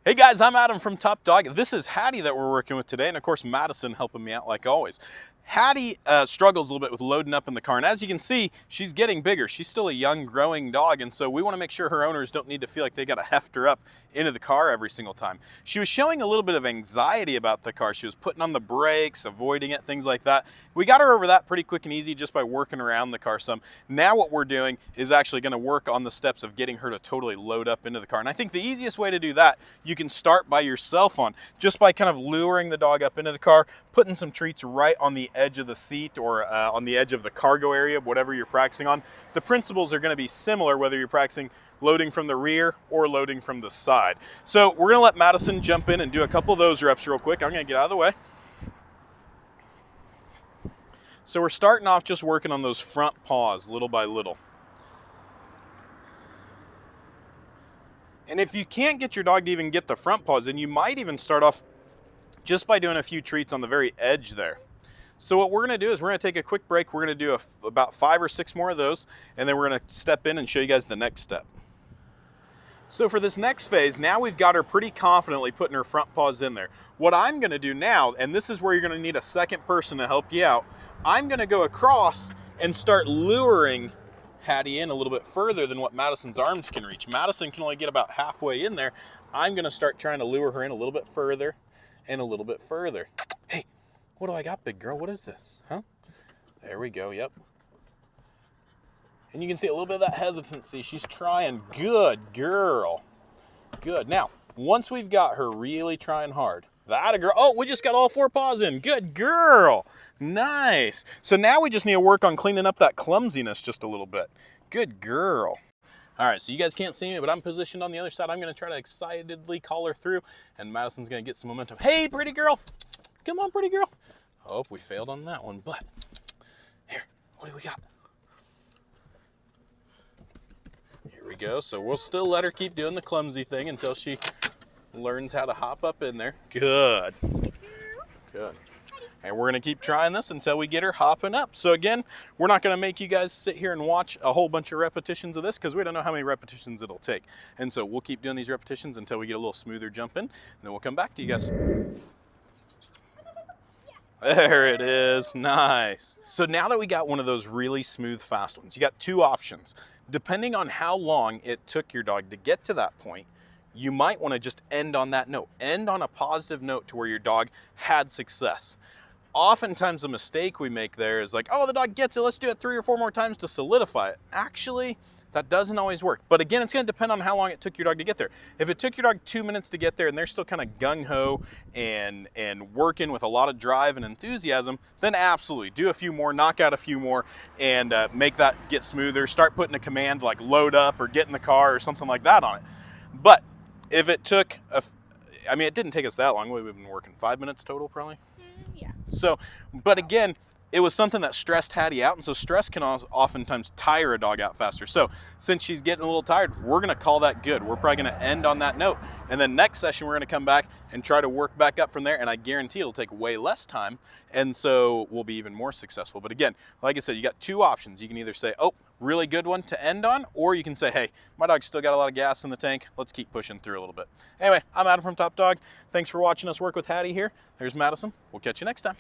Hey guys, I'm Adam from Top Dog. This is Hattie that we're working with today, and of course Madison helping me out like always. Hattie struggles a little bit with loading up in the car, and as you can see, she's getting bigger. She's still a young, growing dog, and so we want to make sure her owners don't need to feel like they got to heft her up into the car every single time. She was showing a little bit of anxiety about the car. She was putting on the brakes, avoiding it, things like that. We got her over that pretty quick and easy just by working around the car some. Now what we're doing is actually going to work on the steps of getting her to totally load up into the car, and I think the easiest way to do that, you can start by yourself on, just by kind of luring the dog up into the car, putting some treats right on the edge of the seat or on the edge of the cargo area, whatever you're practicing on. The principles are going to be similar whether you're practicing loading from the rear or loading from the side. So we're going to let Madison jump in and do a couple of those reps real quick. I'm going to get out of the way. So we're starting off just working on those front paws little by little. And if you can't get your dog to even get the front paws, then you might even start off just by doing a few treats on the very edge there. So what we're going to do is we're going to take a quick break. We're going to do about 5 or 6 more of those, and then we're going to step in and show you guys the next step. So for this next phase, now we've got her pretty confidently putting her front paws in there. What I'm going to do now, and this is where you're going to need a second person to help you out, I'm going to go across and start luring Hattie in a little bit further than what Madison's arms can reach. Madison can only get about halfway in there. I'm going to start trying to lure her in a little bit further and a little bit further. Hey, what do I got, big girl? What is this? Huh? There we go, yep. And you can see a little bit of that hesitancy. She's trying. Good girl. Good. Now, once we've got her really trying hard, that a girl. Oh, we just got all 4 paws in. Good girl. Nice. So now we just need to work on cleaning up that clumsiness just a little bit. Good girl. All right, so you guys can't see me, but I'm positioned on the other side. I'm going to try to excitedly call her through, and Madison's going to get some momentum. Hey, pretty girl. Come on, pretty girl. Oh, we failed on that one, but here, what do we got? Here we go. So we'll still let her keep doing the clumsy thing until she learns how to hop up in there. Good. Good. And we're going to keep trying this until we get her hopping up. So again, we're not going to make you guys sit here and watch a whole bunch of repetitions of this because we don't know how many repetitions it'll take. And so we'll keep doing these repetitions until we get a little smoother jump in, and then we'll come back to you guys. There it is. Nice. So now that we got one of those really smooth, fast ones, you got 2 options. Depending on how long it took your dog to get to that point, you might want to just end on that note. End on a positive note to where your dog had success. Oftentimes the mistake we make there is like, oh, the dog gets it, let's do it 3 or 4 more times to solidify it. Actually, that doesn't always work. But again, it's going to depend on how long it took your dog to get there. If it took your dog 2 minutes to get there and they're still kind of gung-ho and working with a lot of drive and enthusiasm, then absolutely do a few more, knock out a few more, and make that get smoother. Start putting a command like load up or get in the car or something like that on it. But if it took, it didn't take us that long. We've been working 5 minutes total probably. Yeah. So, but again, it was something that stressed Hattie out, and so stress can oftentimes tire a dog out faster. So since she's getting a little tired, we're going to call that good. We're probably going to end on that note. And then next session, we're going to come back and try to work back up from there, and I guarantee it'll take way less time, and so we'll be even more successful. But again, like I said, you got 2 options. You can either say, oh, really good one to end on, or you can say, hey, my dog's still got a lot of gas in the tank. Let's keep pushing through a little bit. Anyway, I'm Adam from Top Dog. Thanks for watching us work with Hattie here. There's Madison. We'll catch you next time.